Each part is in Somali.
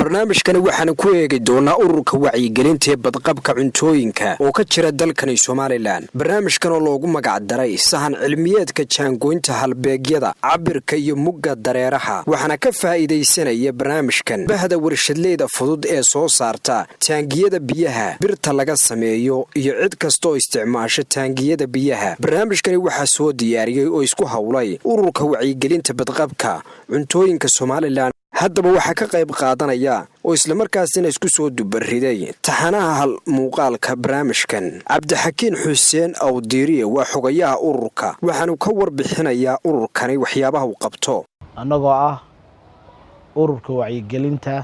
barnaamijkani waxaan ku eegi doonaa ururka wacyigelinta ee badqabka cuntooyinka oo ka jira dalkani Soomaaliland. barnaamijkan oo loogu magac daray sahan cilmiyeedka jaangoynta halbeegyada cabirka iyo mugga dareeraha waxaana ka faa'iideysanaya barnaamijkan bahda warshadleyda fudud ee soo saarta taangiyada biyaha birta laga sameeyo iyo cid kasta oo isticmaasha taangiyada biyaha. barnaamijkani waxaa soo diyaariyay oo isku hawlay ururka wacyigelinta badqabka cuntooyinka Soomaaliland. haddaba waxaa ka qayb qaadanaya oo isla markaasina isku soo dubariday taxanaha hal muuqaalka barnaamijkan cabdixakiin xuseen awdiiriye waa xogayaha ururka waxaanu ka warbixinayaa ururkani waxyaabaha uu qabto. annagoo ah ururka wacyigelinta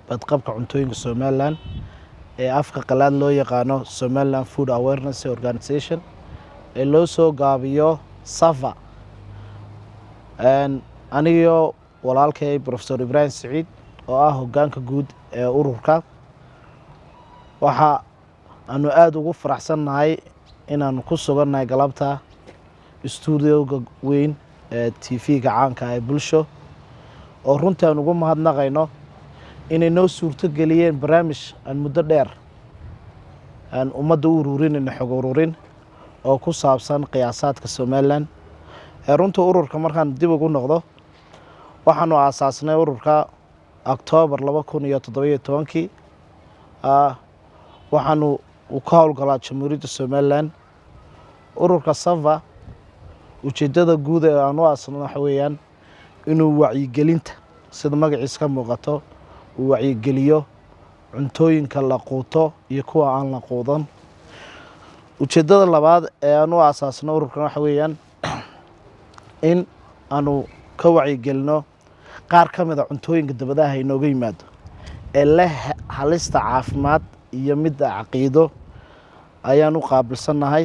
badqabka cuntooyinka Soomaaliland ee afka qalaad loo yaqaano Somaliland Food Awareness Organization ee loo soo gaabiyo SAFA. aniyo walaalkay Professor Ibrahim Saciid oo ah hoggaanka guud ee ururka waxa aanu aad ugu faraxsanahay inaan ku sugannahay galabta studio-ga weyn ee TV-ga caanka ee bulsho oo runtii aan ugu mahadnaqayno inay noo suurto geliyeen barnaamij aan muddo dheer aan ummadda u ururin xog ururin oo ku saabsan qiyaasaadka Somaliland. runtii ururka markaan dib ugu noqdo waxaanu aasaasnay ururka October 2017 waxaanu ka howlgalaa Jamhuuriyadda Somaliland. ururka SAFA ujeedada guud ee aanu aasaasnay waxa weeyaan inuu wacyigelinta sida magaciisa ka muuqato uu wacyigeliyo cuntooyinka la quuto iyo kuwa aan la quudan. ujeedada labaad ee aanu aasaasnay ururkan waxa weeyaan in aanu ka wacyigelino qaar ka mid ah cuntooyinka dabadaha inooga yimaado ee leh halista caafimaad iyo mid caqiido ayaan u qaabilsanahay.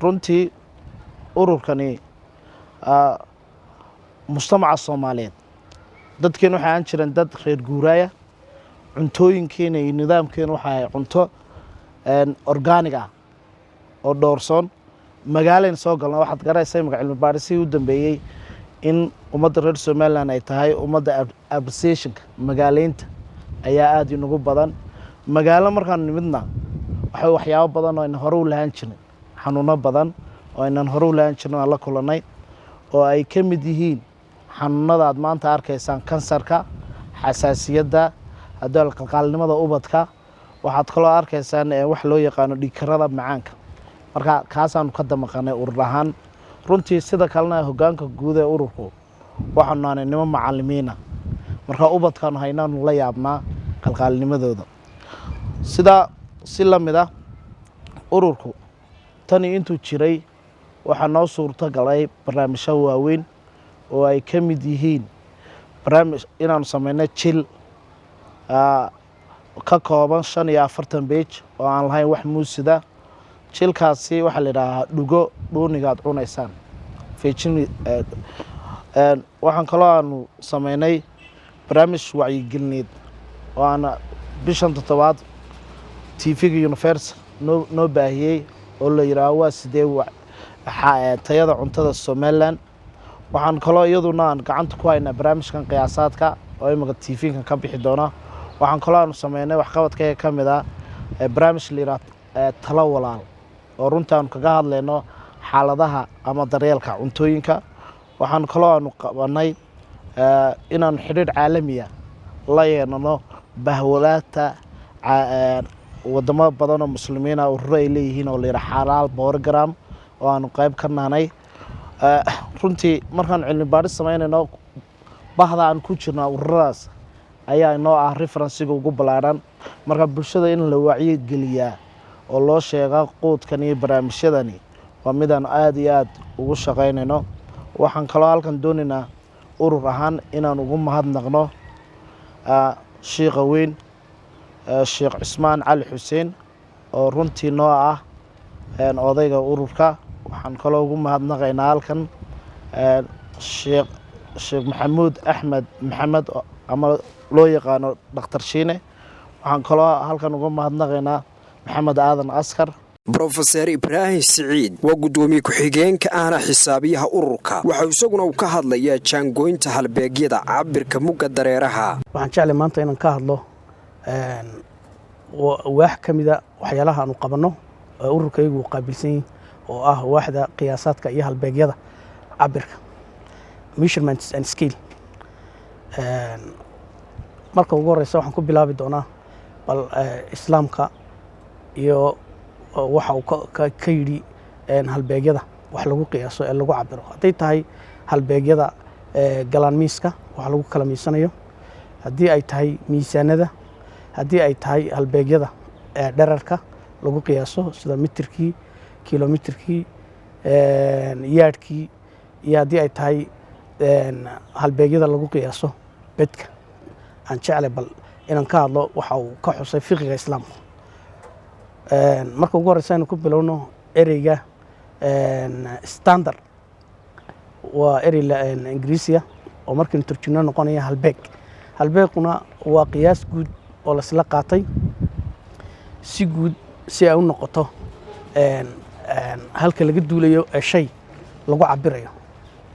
runtii ururkani mujtamaca Soomaaliyeed dadkeen waxa aan jireen dad reer guuraaya cuntooyinkeena iyo nidaamkeena waxa ay cunto organic ah oo doorsoon magaaleen soo galna waxaad garanaysaa magac cilmi baarisii u dambeeyay in ummadda reer Somaliland ay tahay ummadda appreciation magaaleynta ayaa aad inagu badan. magaalo markaan nimidna waxyaabo badan oo in hore u lahaan jirin xanuuno badan oo inaan hore u lahaan jirin la kulanay oo ay ka mid yihiin xanuunada aad maanta arkaysaan kansarka xasaasiyadda hadal qalqalnimada ubadka waxaad kaloo arkaysaan wax loo yaqaan dhiig karada macaanka. marka kaasaan ka damaqanay urur ahaan. runtii sida kalena hoggaanka guud ee ururku waxaanu naanay nimo macallimiina marka ubadkan haynaanu la yaabnaa qalqalnimadooda. sida si la mid ah ururku tani intuu jiray waxa noo suurto galay barnaamijyo waaweyn oo ay ka mid yihiin barnaamij inaanu sameeyno jil ka kooban 45 page oo aan lahayn wax muusida. jilkaasi waxa la yiraahdaa dhugo dhuunigaad cunaysaan feejin. waxaan kaloo aanu sameynay barnaamij wacyigelin oo aan bishan 7 TV-ga Universe noo baahiyay oo la yiraahdo waa sidee tayada cuntada Somaliland. waxaan kaloo iyaduna aan gacanta ku haynaa barnaamijkan qiyaasaadka oo imaga TV-ga ka bixi doona. waxaan kaloo aanu sameynay wax qabadka ka mid ah barnaamij la yiraahdo talo walaal oo runtii aan kaga hadlayno xaaladaha ama daryeelka cuntooyinka. waxaan kaloo aanu qabanay inaan xiriir caalami ah la yeelano bahwalaata wadamo badan oo muslimiin ah ururo ay leeyihiin oo la yiraahdo xalaal program oo aanu qayb ka naanay. runtii markaan cilmi baaris sameynayno bahda aan ku jirnaa ururadaas ayaa inoo ah reference-ga ugu balaaran. marka bulshada in la wacyigeliyaa oo loo sheega quudkan iyo barnaamijyadani waa midaan aad iyo aad ugu shaqaynayno. waxaan kaloo halkan doonaynaa urur ahaan inaan ugu mahadnaqno sheekha weyn Sheekh Cismaan Cali Xuseen oo runtii noo ah odayga ururka. waxaan kaloo ugu mahadnaqaynaa halkan Sheekh Maxamuud Axmed Maxamed ama loo yaqaano Dr. Shiine. waxaan kaloo halkan ugu mahadnaqaynaa Maxamed Aadan Askar brofeser Ibraahim Siciid waa gudoomiye ku-xigeenka ahna xisaabiyaha ururka waxa isaguna uu ka hadlayaa jaangoynta halbeegyada cabirka mugga dareeraha. waxaan jeclay maanta inaan ka hadlo waax kamida waxyaalaha aanu qabanno ururkaygu qaabilsan oo ah waaxda qiyaasaadka iyo halbeegyada cabirka measurements and scale. marka ugu horeysa waxaan ku bilaabi doonaa bal islaamka iyo waxa uu ka yidhi halbeegyada wax lagu qiyaaso ee lagu cabiro hadday tahay halbeegyada galaan miiska wax lagu kala miisanayo, haddii ay tahay miisaanada, haddii ay tahay halbeegyada dherarka lagu qiyaaso sida mitirkii, kilomitirkii, yaadhkii, iyo haddii ay tahay halbeegyada lagu qiyaaso bedka. aan jeclay bal inaan ka hadlo waxa uu ka xusay fiqiga islaamka. marka ugu horeysa aynu ku bilowno ereyga standard waa erey ingiriisiya oo markaynu turjumno noqonaya halbeeg. halbeeguna waa qiyaas guud oo lasla qaatay si guud si ay u noqoto halka laga duulayo ee shay lagu cabirayo.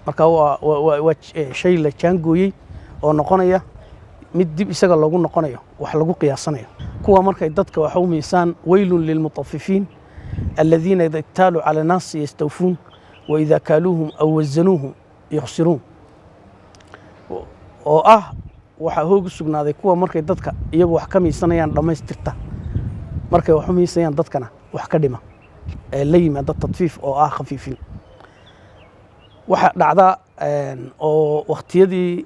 marka waa shay la jaangooyey oo noqonaya mid dib isaga loogu noqonayo wax lagu qiyaasanayo. kuwa markay dadka waxa u miisaan waylun lilmutafifiin alladhiina idha iktaaluu cala naasi yastawfuun wa idha kaaluuhum aw wazanuuhum yukhsiruun. oo ah waxa hoogu sugnaaday kuwa markay dadka iyagu wax ka miisanayaan dhammaystirta, markay wax u miisayaan dadkana wax ka dhima ee la yimaada tadfiif oo ah khafiifin. waxa dhacda oo waqtiyadii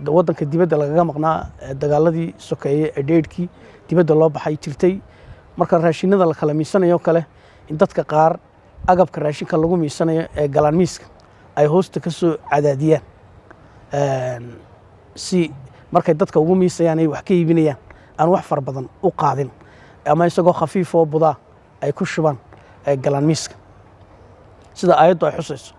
waddanka dibadda lagaga maqnaa dagaaladii sokeeye ee dheedhkii dibadda loo baxay jirtay marka raashinada la kala miisanayo kale in dadka qaar agabka raashinka lagu miisanayo ee galaan miiska ay hoosta ka soo cadaadiyaan si markay dadka ugu miisayaan ay wax ka iibinayaan aan wax far badan u qaadin ama isagoo khafiif oo budaa ay ku shubaan galaan miiska sida aayaddu ay xusayso.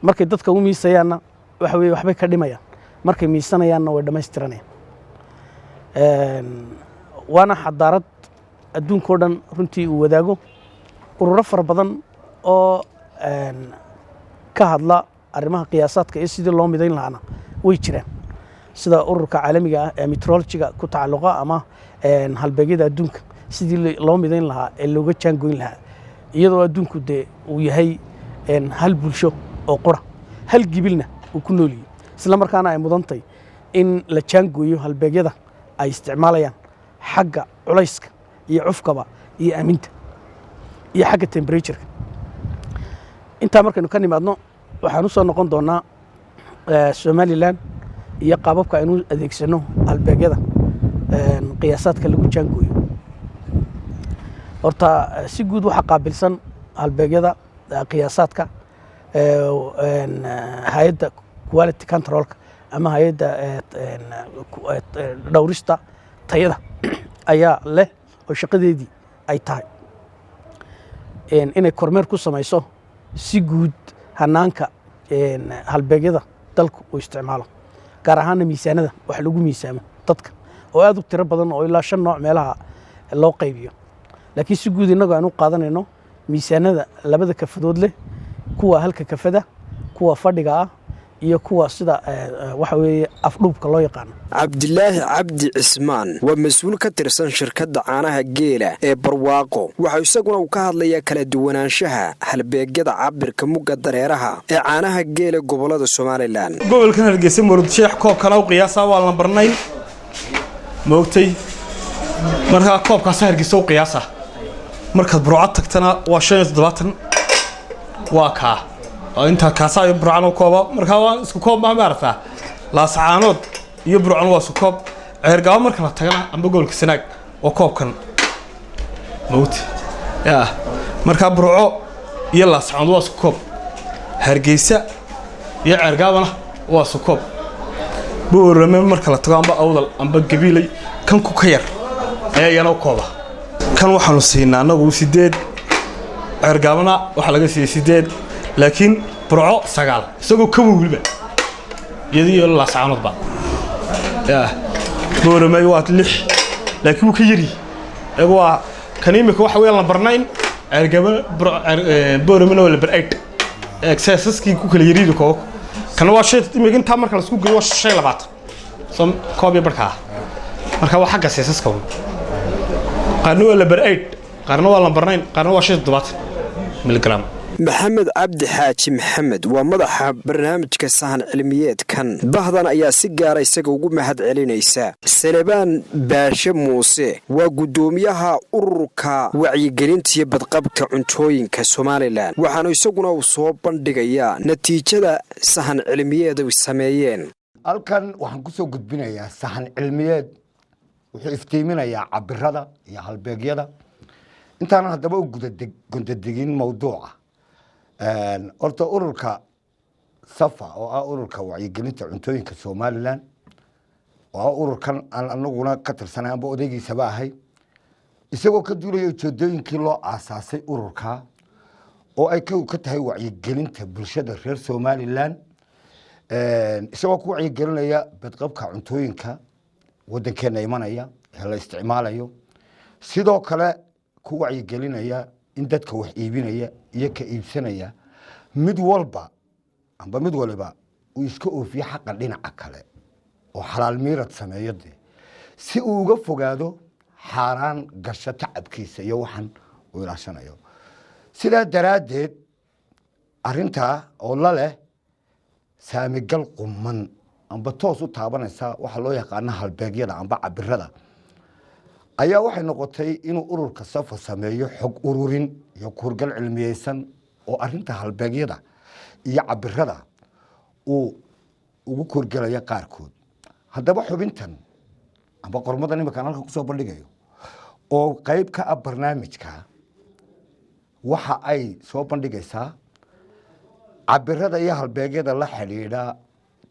markay dadka ugu miisayaanna waxa weeye waxbay ka dhimayaan, markay miisanayaanna way dhammaystiranayaan. waana xadaarad adduunkao dhan runtii uu wadaago. ururo fara badan oo ka hadla arrimaha qiyaasaadka iyo sidii loo midayn lahaana way jiraan, sida ururka caalamiga ah ee meteorologiga ku tacalluqa ama halbeegyada adduunka sidii loo midayn lahaa ee looga jaangoyn lahaa, iyadoo adduunku dee uu yahay hal bulsho oo qura, hal gibilna uu ku nool yahay, isla markaana ay mudantay in la jaangooyo halbeegyada ay isticmaalayaan xagga culayska iyo cufkaba iyo aaminta iyo xagga temperatureka. intaa markaynu ka nimaadno waxaan u soo noqon doonaa Somaliland iyo qaababka aynu adeegsano halbeegyada qiyaasaadka lagu jaangooyo. horta si guud waxa qaabilsan halbeegyada qiyaasaadka hay'adda quality controlka ama hay'adda dhowrista tayada ayaa leh oo shaqadeedii ay tahay inay kormeer ku samayso si guud hanaanka halbeegyada dalku uu isticmaalo, gaar ahaana miisaanada wax lagu miisaamo dadka oo aad u tiro badan oo ilaa 5 nooc meelaha loo qaybiyo. laakiin si guud inagu aan u qaadanayno miisaanada labada kafadood leh, kuwa halka kafada, kuwa fadhiga ah iyo kuwa sida waxa weeye afdhuubka loo yaqaan. Cabdilaahi Cabdi Cismaan waa mas'uul ka tirsan shirkadda caanaha geela ee Barwaaqo. waxa isaguna uu ka hadlayaa kala duwanaanshaha halbeegyada cabirka mugga dareeraha ee caanaha geela gobolada Soomaaliland. gobolkan Hargeysa Murudsheekh koob kala u qiyaasa waa la barnayn moogtay marka koobkaas Hargeysa u qiyaasa marka Burco tagtana waa 75 waa ka inta kaasa iyo Burco kooba marka waa isku koob ma maarta la sacaanood iyo Burco waa isku koob ceergaawo marka la tagana amba gobolka Sanaag oo koobkan moogtay marka Burco iyo la sacaanood waa isku koob Hargeysa iyo ceergaawona waa isku koob boorame marka la tago amba awdal amba gabiilay kan ku ka yar ayana kooba kan waxaanu siinaa anagu 8 ceergaawona waxa laga siiyay 8 laakiin Burco 9 isagoo ka wulba iyadoo la sacaanood ba boorame waa 6 laakiin ka yiri waa kan imika waxa weeyaan lambar 9 ergaba booromina waa lambar 8 exercisekii ku kala yariido koob kan waa shay imika inta marka la isku geeyo shay 20 som koob iyo barka marka waa xagga exerciska qaarna waa lambar 8 qaarna waa lambar 9 qaarna waa shay 70 miligram maxamed cabdi xaaji maxamed waa madaxa barnaamijka sahan cilmiyeedkan bahdan ayaa si gaara isaga ugu mahad celinaysa salebaan baashe muuse waa gudoomiyaha ururka wacyigelinta iyo badqabka cuntooyinka Soomaaliland waxaana isaguna uu soo bandhigayaa natiijada sahan cilmiyeed ay sameeyeen halkan waxaan ku soo gudbinayaa sahan cilmiyeed wuxuu iftiiminayaa cabirada iyo halbeegyada intaan hadaba u gudadegin mawduuca horta ururka safa oo ah ururka wacyigelinta cuntooyinka Soomaaliland waa ururkan aan anaguna ka tirsanay amba odaygiisaba ahay isagoo ka duulaya ujeedooyinkii loo aasaasay ururka oo ay ka tahay wacyigelinta bulshada reer Soomaaliland isagoo ku wacyigelinaya badqabka cuntooyinka wadankeena imanaya ee la isticmaalayo sidoo kale ku wacyigelinaya in dadka wax iibinaya iyo ka iibsanaya mid walba uu iska oofiyo xaqa dhinaca kale oo xalaal miirad sameeyo si uu uga fogaado xaaraan gasho tacabkiisa iyo waxan uu ilaashanayo sidaa daraadeed arintaa oo la leh saamigal quman amba toos u taabanaysa waxa loo yaqaan halbeegyada amba cabirada ayaa waxay noqotay inuu ururka safa sameeyo xog ururin iyo kurgal cilmiyeysan oo arinta halbeegyada iyo cabirada uu ugu kurgalaya qaarkood hadaba xubintan amba qormadan imika halka ku soo bandhigayo oo qayb ka ah barnaamijka waxa ay soo bandhigaysaa cabirada iyo halbeegyada la xiriira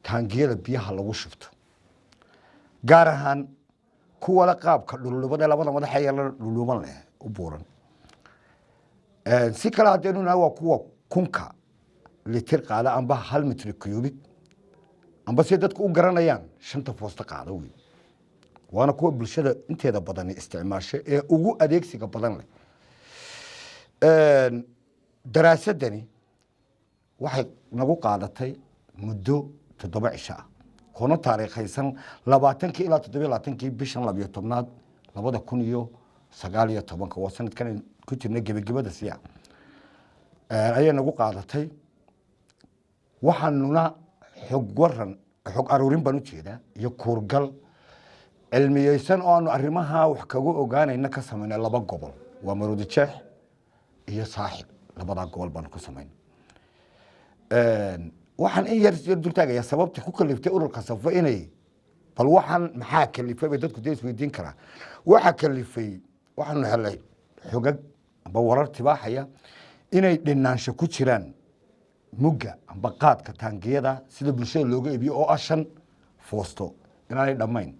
taangiyada biyaha lagu shubto gaar ahaan kuwa la qaabka dhulubada labada madax ee la dhuluban leh u buuran si kala hadeenu waa kuwa kunka litir qaada amba 1 mitir cubic amba si dadku u garanayaan 5 foosta qaada weey waana kuwa bulshada inteeda badan isticmaashay ee ugu adeegsiga badan leh daraasadani waxay nagu qaadatay muddo 7 cisho ah koona taariikhaysan 20 ilaa 27 bishan 12 2019 waa sanadkan ku jirnay gabagabada siya ayay nagu qaadatay waxaanuna xog aruurin baan u jeedaa iyo kurgal cilmiyeysan oo aanu arrimaha wax kaga ogaanayna ka sameynay 2 gobol waa Maroodi Jeex iyo Saaxib labada gobol baan ku sameynay waxaan in yar dul taagaya sababta ku kaliftay ururka safa inay bal waxaan maxaa kalifay dadku dees weydiin kara waxa kalifay waxaan helay xogag amba warar tibaaxaya inay dhinaansho ku jiraan mugga amba qaadka taangiyada sida bulshada looga iibiyo oo ashan foosto inaanay dhamayn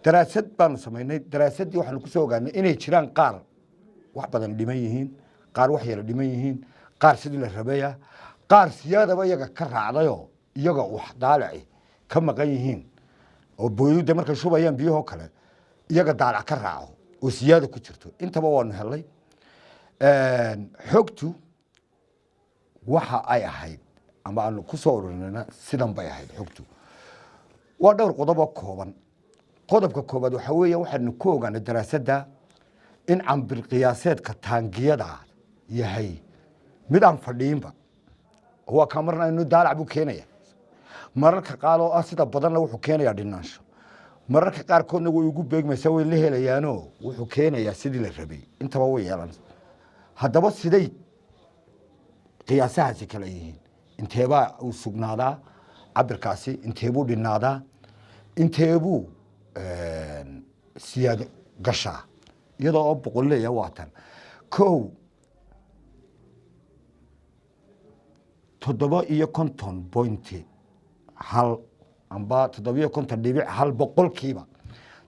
daraasad baan sameynay daraasadii waxaan ku soo ogaanay inay jiraan qaar wax badan dhiman yihiin qaar wax yar dhiman yihiin qaar sidii la rabeeyaa qaar siyaadaba iyaga ka raacdayo iyaga wax daalaci ka maqan yihiin oo booyada markay shubayaan biyo kale iyaga daalac ka raaco oo siyaada ku jirto intaba waanu helay xogtu waxa ay ahayd ama aanu ku soo ururinayna sidan bay ahayd xogtu waa dhowr qodob oo kooban qodobka koobaad waxa weeye waxaanu ku ogaanay daraasada in cambir qiyaaseedka taangiyada yahay mid aan fadhiinba هو كامرنا إنه دالع بوكينيا مرة قالوا أصلا بدنا وحكينا يا ديناش مرة قال كنا ويجوب بيج مسوي اللي هي ليانو وحكينا يا سيدي الربي أنت بوي يلا هذا بس سيدي قياسها سكليين أنت هبا وسقنا هذا عبر كاسي أنت هبو دينا هذا أنت هبو سياد قشة يدا أب قول لي يا واتن كو 750 hal amba 750 boqolkiiba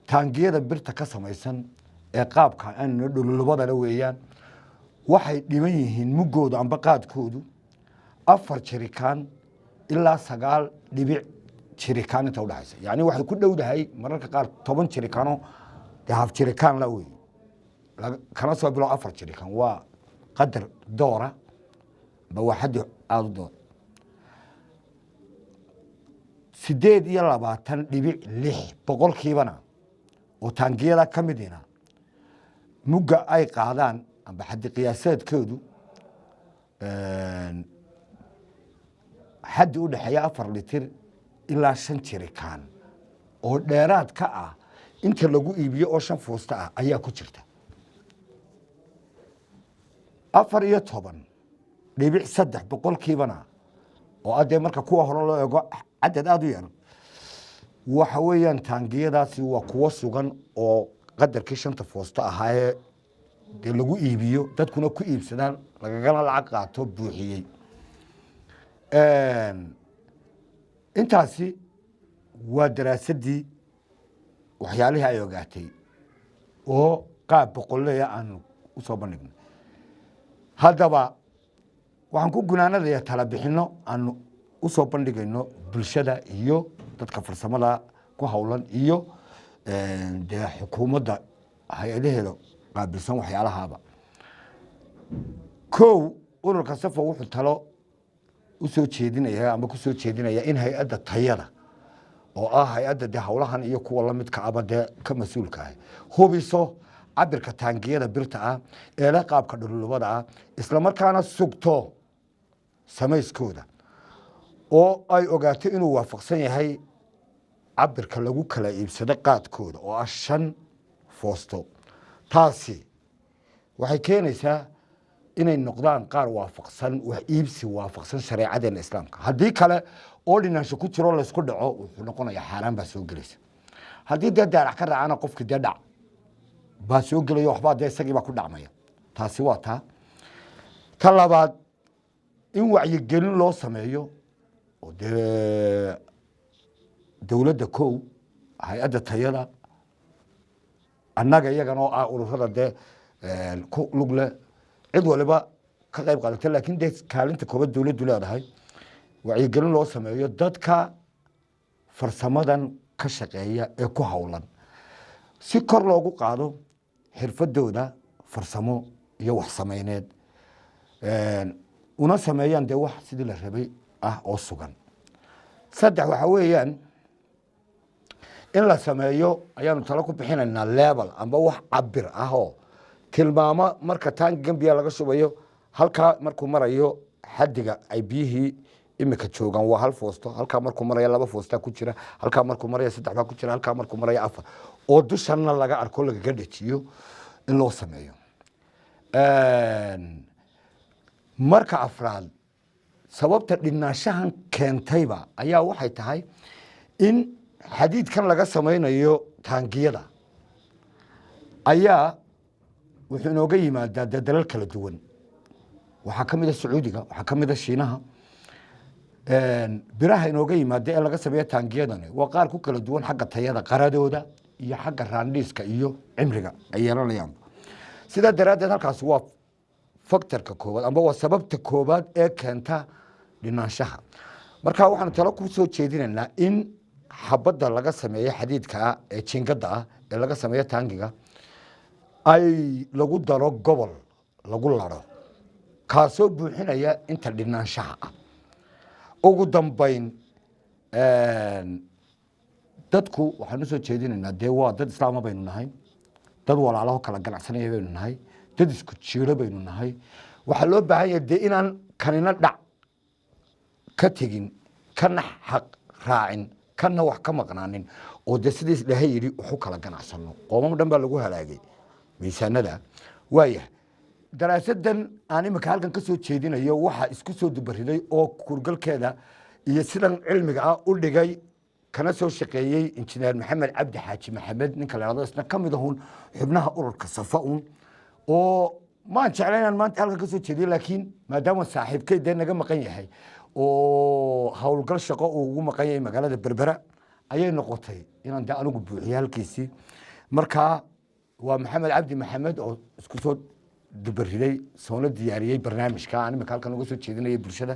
taangiyada birta ka samaysan ee qaabka aan dhulubada la weeyaan waxay dhiman yihiin mugooda amba qaadkoodu 4 jirikaan ilaa 9 dhibic jirikaan inta u dhaxaysa yani waxay ku dhowdahay mararka qaar 10 jirikaano haf jirikaan la weey kana soo bilo 4 jirikan waa qadar doora ba waxadi aad door 8.26 boqolkiibana oo taangiyada ka midina mugga ay qaadaan amba xaddi qiyaasaadkoodu xaddi u dhaxeeya 4 litir ilaa 5 jirikaan oo dheeraad ka ah inta lagu iibiyo oo 5 fuusta ah ayaa ku jirta 14.3 boqolkiibana oo adee marka kuwa hore loo eego cadad aad u yar waxa weeyaan taangiyadaasi waa kuwa sugan oo qadarkii 5 fuusta ahaa dee lagu iibiyo dadkuna ku iibsadaan lagagana lacag qaato buuxiyey intaasi waa daraasadii waxyaalihii ay ogaatay oo qaab boqoleeya aan u soo bandhignay haddaba waxaan ku gunaanadayaa tala bixinno aan u soo bandhigayno bulshada iyo dadka farsamada ku hawlan iyo dee xukuumadda hay-adaheeda qaabilsan waxyaalahaaba kow ururka safo wuxuu talo u soo jeedinaya ama ku soo jeedinaya in hay-adda tayada oo ah hay-adda dee hawlahan iyo kuwa la midka aba dee ka mas-uulka ah hubiso cabirka taangiyada birta ah ee leh qaabka dhululubada ah isla markaana sugto samayskooda oo ay ogaato inuu waafaqsan yahay cabirka lagu kala iibsado qaadkooda oo ah 5 foosto taasi waxay keenaysaa inay noqdaan qaar waafaqsan wax iibsi waafaqsan shareecadeena islaamka haddii kale oo dhinaansho ku jiro laysku dhaco wuxuu noqonayaa xaaraan baa soo gelaysa haddii dee daarac ka raacana qofkii dee dhac baa soo gelaya waxbaa dee isagii baa ku dhacmaya taasi waa taa ta labaad in wacyigelin loo sameeyo oo dee dowladda kow hay-adda tayada annaga iyagana oo ah ururada dee ku lug leh cid waliba ka qayb qaadata laakiin dee kaalinta koobaad dowladdu leedahay wacyigelin loo sameeyo dadka farsamadan ka shaqeeya ee ku hawlan si kor loogu qaado xirfadooda farsamo iyo wax samayneed una sameeyaan dee wax sidii la rabay ah oo sugan 3 waxa weeyaan in la sameeyo ayaanu talo ku bixinaynaa level amba wax cabir ah oo tilmaamo marka taangi gambiya laga shubayo halkaa markuu marayo xaddiga ay biyihii imika joogaan waa 1 foosto halkaa markuu marayo 2 foosta ku jira halkaa markuu marayo 3 baa ku jira halkaa markuu marayo 4 oo dushana laga arko lagaga dhajiyo in loo sameeyo marka afraad sababta dhinaanshahan keentayba ayaa waxay tahay in xadiidkan laga samaynayo taangiyada ayaa wuxuu inooga yimaadaa dalal kala duwan waxaa ka mid ah sacuudiga waxaa ka mid ah shiinaha biraha inooga yimaada ee laga sameeyo taangiyadani waa qaar ku kala duwan xagga tayada qaradooda iyo xagga raandhiiska iyo cimriga ay yeelanayaan sidaa daraaddeed halkaasi waa faktorka koobaad amba waa sababta koobaad ee keenta dhinaanshaha marka waxaan talo ku soo jeedinaynaa in xabadda laga sameeyo xadiidka ee jiingada ah ee laga sameeyo taangiga ay lagu daro gobol lagu laro kaasoo buuxinaya inta dhinaanshaha ah ugu dambayn dadku waxaan usoo jeedinaynaa dee waa dad islaama baynu nahay dad walaalaho kala ganacsanaya baynu nahay dad isku jiiro baynu nahay waxaa loo baahan yahay dee inaan kanina dhac ka tegin kana xaq raacin kana wax ka maqnaanin oo dee sidiis dhahay yidhi waxu kala ganacsano qoomamo dhan baa lagu halaagay miisaanada waayahay daraasadan aan imika halkan ka soo jeedinayo waxaa isku soo dubariday oo kurgalkeeda iyo sidan cilmiga ah u dhigay kana soo shaqeeyey injineer maxamed cabdi xaaji maxamed ninka la yidhahdo isna ka mid ahun xubnaha ururka safa un oo maan jeclayn inaan maanta halkan ka soo jeediyo laakiin maadaama saaxiibkay dee naga maqan yahay oo howlgal shaqo uu ugu maqan yahay magaalada berbera ayay noqotay inaan dee anigu buuxiyo halkiisii markaa waa maxamed cabdi maxamed oo isku soo dubariday soona diyaariyey barnaamijka aan imika halkan uga soo jeedinaya bulshada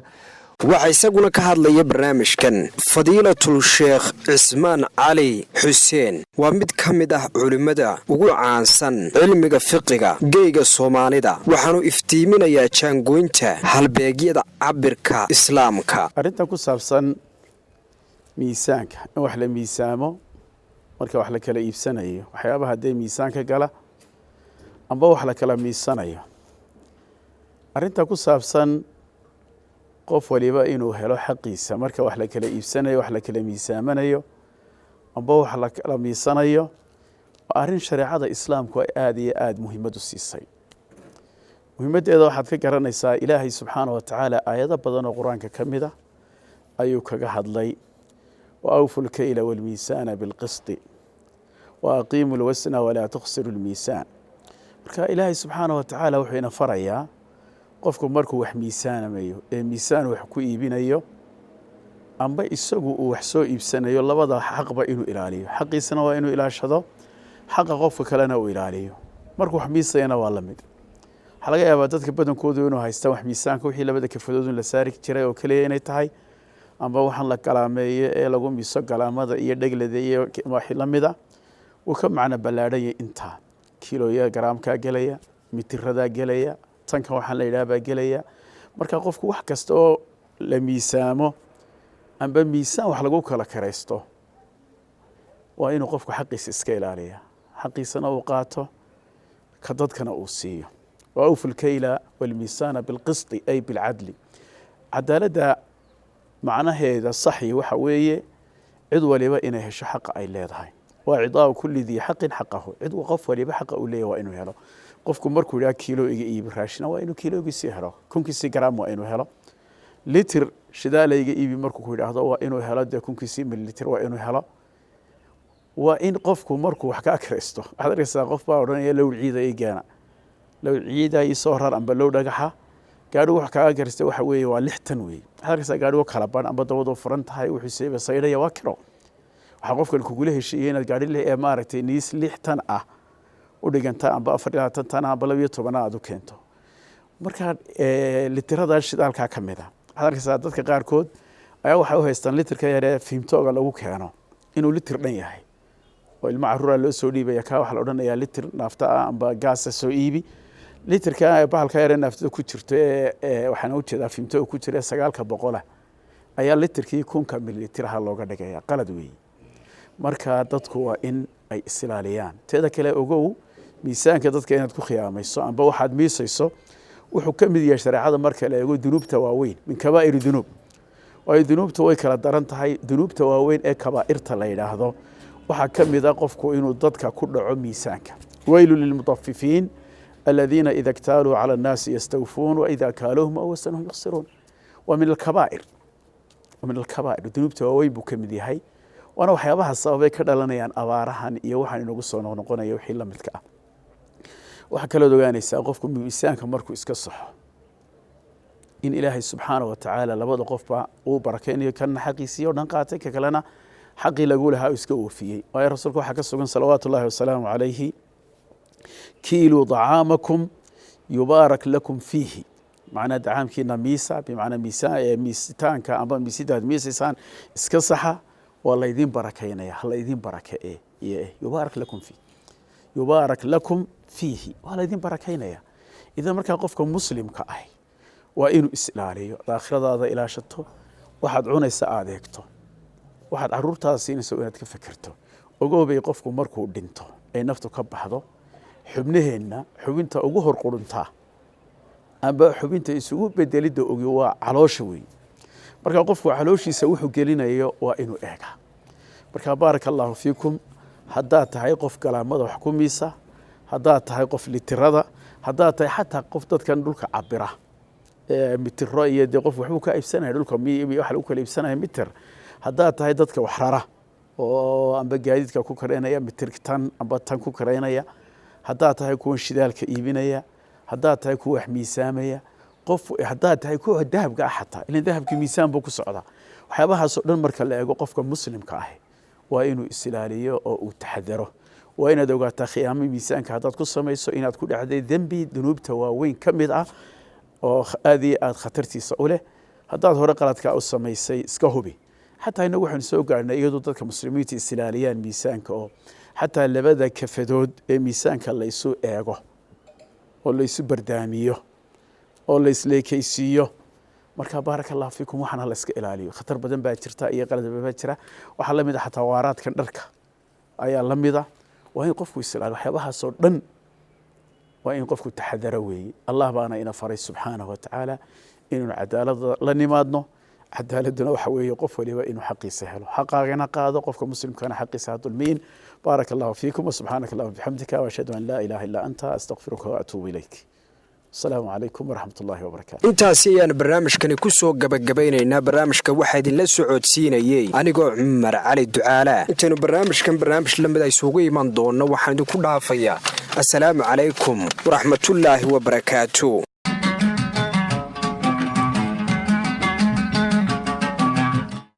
waxaa isaguna ka hadlaya barnaamijkan fadiilatul sheekh cismaan cali xuseen waa mid ka mid ah culimmada ugu caansan cilmiga fiqiga geyga soomaalida waxaanu iftiiminayaa jaangoynta halbeegyada cabirka islaamka. arrintan ku saabsan miisaanka in wax la miisaamo marka wax la kala iibsanayo waxyaabaha haddee miisaanka gala amba wax la kala miisanayo arrinta ku saabsan qof waliba inuu helo xaqiisa marka wax la kala iibsanayo wax la kala miisaamanayo amba wax la kala miisanayo waa arrin shareecada islaamku ay aad iyo aad muhiimad u siisay. muhiimaddeeda waxaad ka garanaysaa ilaahay subxaanahu wa tacaala aayado badan oo qur-aanka ka mid ah ayuu kaga hadlay wa awfu lkayla waalmiisaana bilqisti wa aqiimu lwasna walaa tukhsiru lmiisaan. marka ilaahay subxaanahu wa tacaala wuxuu ina farayaa qofku markuu wax miisaanamayo ee miisaan wax ku iibinayo amba isagu uu wax soo iibsanayo labada xaqba inuu ilaaliyo. xaqiisana waa inuu ilaashado, xaqa qofka kalena uu ilaaliyo. markuu wax miisayana waa la mid. waxaa laga yaabaa dadka badankoodu inuu haystaan wax miisaanka wixii labada kafadoodun la saari jiray oo kaliya inay tahay amba waxaan la galaameeyo ee lagu miiso galaamada iyo dheglada iyo wixii la mida wuu ka macno ballaadhaya intaa kiilooya garaamkaa gelaya mitiradaa gelaya tankan waxaan la yidhaha baa gelaya. marka qofku wax kasta oo la miisaamo amba miisaan wax lagu kala karaysto waa inuu qofku xaqiisa iska ilaaliya, xaqiisana uu qaato ka dadkana uu siiyo. wa awfu lkayla waalmiisaana bilqisti ay bilcadli. cadaaladda macnaheeda saxi waxa weeye cid waliba inay hesho xaqa ay leedahay. waa cidaau kulli dii xaqin xaqahu. cid qof waliba xaqa uu leeyahay waa inuu helo. qofku markuu yidhaha kiilo iga iibi raashina waa inuu kiiloogiisii helo, kunkiisii garaam waa inuu helo. litir shidaala iga iibi markuu ku yidhaahdo waa inuu helo dee kunkiisii mililitir waa inuu helo. waa in qofku markuu wax ka akraysto waxaad arkaysaa qof baa odhanaya low ciida ii geena, low ciida ii soo rar amba low dhagaxa. gaadhigu wax kaaga garista waxa weeye waa 6 tan weeye. waxaad arkaysaa gaadhigu kala ban amba dabadoo furan tahay wuxuu seeba saydhaya waa kiro. waxaa qofkan kugula heshiiyey inaad gaadhi ee maaragtay niis 6 tan ah u dhiganta amba 24 tan amba 12 aad u keento. marka litirada shidaalka ka mid ah waxaad arkaysaa dadka qaarkood ayaa waxay u haystaan litirka yare fiimtooga lagu keeno inuu litir dhan yahay oo ilmo caruura loo soo dhiibaya ka waxa la odhanayaa litir naafta ah amba gaas soo iibi. litirka bahalka yare naafta ku jirto waxaan u jeedaa fiimtooga ku jira 900 ayaa litirkii 1000 mililitir looga dhigaya. qalad weeye. marka dadku waa in ay isilaaliyaan. teeda kale ogow miisaanka dadka inaad ku khiyaamayso amba waxaad miisayso wuxuu ka mid yahay shareecada marka la eego dunuubta waaweyn min kabaa'ir dunuub. waayo dunuubta way kala daran tahay. dunuubta waaweyn ee kabaa'irta la yidhaahdo waxaa ka mid ah qofku inuu dadka ku dhaco miisaanka. waylu lilmutafifiin aladiina ida ktaaluu cala annaasi yastawfuun waida kaaluuhum aw wasanuhum yukhsiruun. waa min alkabaa'ir. dunuubta waaweyn buu ka mid yahay. waana waxyaabaha sababay ka dhalanayaan abaarahan iyo waxaan inagu soo noqnoqonaya wixii la midka ah. waxaa kalood ogaanaysaa qofku miisaanka markuu iska saxo in ilaahay subxaana wa tacaala labada qofba uu barakeynayo kana xaqiisii oo dhan qaatay ka kalena xaqii lagu lahaa uu iska oofiyey. waayo rasuulka waxaa ka sugan salawaatu ullahi wasalaamu calayhi kiiluu طacaamakum yubaarak lakum fiihi. macnaa dacaamkiina miisa bimacnaa miisitaanka amba miisidaad miisaysaan iska saxa waa laydin barakeynaya. ha laydin barakeeye yubaarak lakum fiihi yubaarak lakum fiihi waa laydin barakeynaya. idan markaa qofka muslimka ah waa inuu is-ilaaliyo, aakhiradaada ilaashato, waxaad cunaysa aad eegto, waxaad caruurtaada siinaysa inaad ka fekerto. ogoobay qofku markuu dhinto ay naftu ka baxdo xubnaheenna xubinta ugu hor quruntaa amba xubinta isugu bedelidda ogi waa caloosha weeye. marka qofku calooshiisa wuxuu gelinayo waa inuu eegaa. marka baaraka allaahu fiikum. haddaad tahay qof galaamada wax ku miisa, haddaad tahay qof litirada, haddaad tahay xataa qof dadkan dhulka cabira mitiro iyo dee qof waxbuu ka iibsanaya dhulka waxa lagu kala iibsanaya mitir. haddaad tahay dadka wax rara oo amba gaadiidka ku karaynaya mitir tan amba tan ku karaynaya, haddaad tahay kuwan shidaalka iibinaya, haddaad tahay kuwa wax miisaamaya, qof haddaad tahay kuwa dahabka ah xataa ilan dahabkii miisaan buu ku socdaa. waxyaabahaasoo dhan marka la eego qofka muslimka ah waa inuu isilaaliyo oo uu taxadaro. waa inaad ogaataa khiyaamo miisaanka haddaad ku samayso inaad ku dhacday dembi dunuubta waaweyn ka mid ah oo aad iyo aad khatartiisa u leh. haddaad hore qaladkaa u samaysay iska hubi xataa inagu waxaynu soo gaarhnay iyadoo dadka muslimiinta isilaaliyaan miisaanka oo xataa labada kafadood ee miisaanka laysu eego oo laysu bardaamiyo oo laysleekaysiiyo marka baaraka allahu fiikum waxaan la iska ilaaliyo khatar badan baa jirta iyo qalad baa jira waxa la mid ah xataa waaraadkan dharka ayaa la mid ah waa in qofku islaaliyo waxyaabahaas oo dhan waa in qofku taxadara weeye allah baana ina faray subxaanahu wa tacaala inuu cadaalad la nimaadno cadaaladuna waxa weeye qof waliba inuu xaqiisa helo xaqaagana qaado qofka muslimkana xaqiisa dulmiin baaraka allahu fiikum wa subhanaka allahumma bihamdika wa ashhadu an la ilaha illa anta astaghfiruka wa atubu ilayk السلام عليكم ورحمة الله وبركاته intaasi ayaan barnaamijkani ku soo gabagabeynaynaa barnaamijka waxaa idinla socodsiinayey anigoo Cumar Cali Ducaala intaynu barnaamij la mid ay isugu iman doonno waxaan idinku dhaafayaa assalaamu calaykum waraxmatullaahi wabarakaatuh